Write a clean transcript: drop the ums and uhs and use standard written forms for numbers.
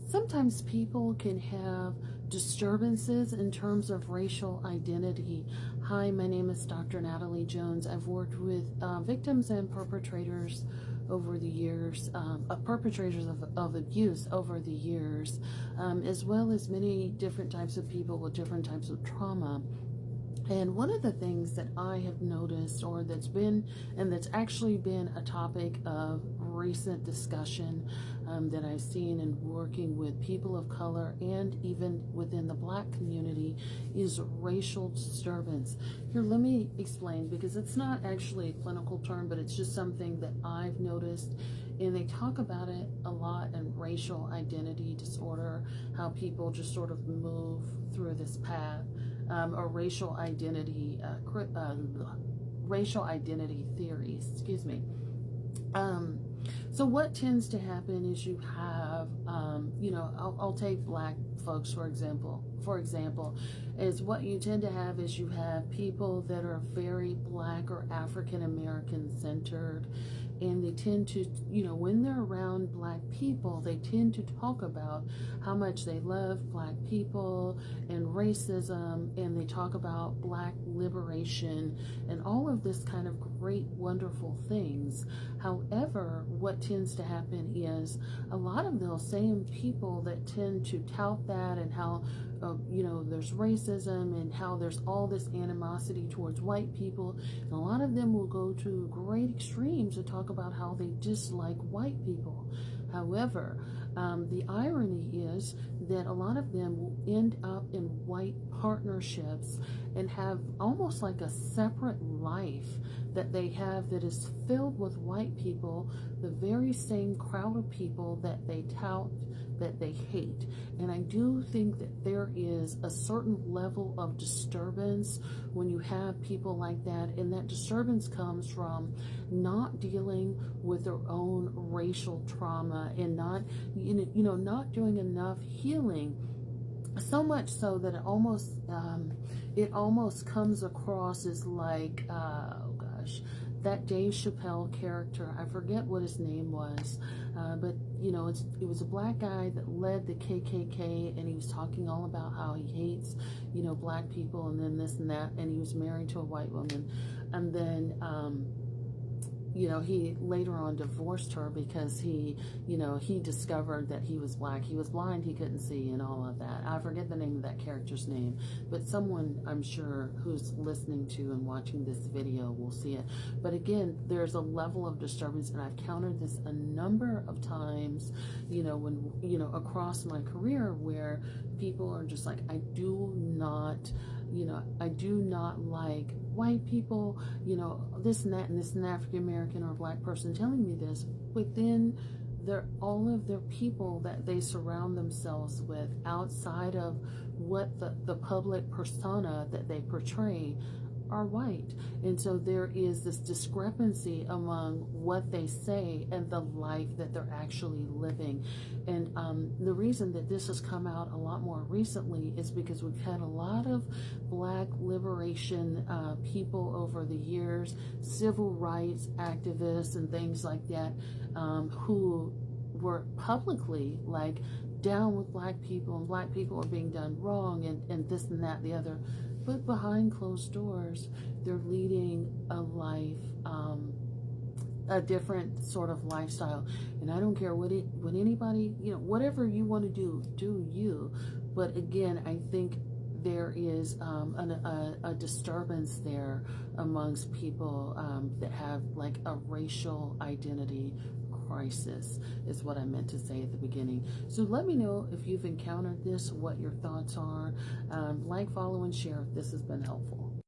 Sometimes people can have disturbances in terms of racial identity. Hi, my name is Dr. Natalie Jones. I've worked with victims and perpetrators over the years, perpetrators of abuse over the years, as well as many different types of people with different types of trauma. And one of the things that I have noticed, or that's actually been a topic of recent discussion that I've seen in working with people of color and even within the Black community, is racial disturbance. Here, let me explain, because it's not actually a clinical term, but it's just something that I've noticed. And they talk about it a lot in racial identity disorder, how people just sort of move through this path. Or racial identity theories, excuse me. So what tends to happen is you have, I'll take Black folks for example. Is what you tend to have is you have people that are very Black or African American centered, and they tend to, when they're around Black people, they tend to talk about how much they love Black people and racism, and they talk about Black liberation and all of this kind of great, wonderful things. However, what tends to happen is a lot of those same people that tend to tout that, and how there's racism and how there's all this animosity towards white people, and a lot of them will go to great extremes to talk about how they dislike white people. However, the irony is that a lot of them will end up in white partnerships and have almost like a separate life that they have that is filled with white people, the very same crowd of people that they tout that they hate. And I do think that there is a certain level of disturbance when you have people like that, and that disturbance comes from not dealing with their own racial trauma and not doing enough healing, so much so that it almost comes across as like, that Dave Chappelle character, I forget what his name was, but it was a Black guy that led the KKK, and he was talking all about how he hates Black people, and then this and that, and he was married to a white woman, and then he later on divorced her because he discovered that he was Black. He was blind, he couldn't see, and all of that. I forget the name of that character's name, but someone, I'm sure, who's listening to and watching this video will see it. But again, there's a level of disturbance, and I've countered this a number of times, across my career, where people are just like, I do not like white people, this and that, and this an African American or Black person telling me this, but then all of their people that they surround themselves with outside of what the public persona that they portray are white. And so there is this discrepancy among what they say and the life that they're actually living. And the reason that this has come out a lot more recently is because we've had a lot of Black liberation people over the years, civil rights activists and things like that, who were publicly like down with Black people, and Black people are being done wrong, and this and that, the other. But behind closed doors, they're leading a life, a different sort of lifestyle. And I don't care what anybody, whatever you want to do you. But again, I think there is a disturbance there amongst people that have like a racial identity crisis, is what I meant to say at the beginning. So let me know if you've encountered this, what your thoughts are. Like, follow, and share if this has been helpful.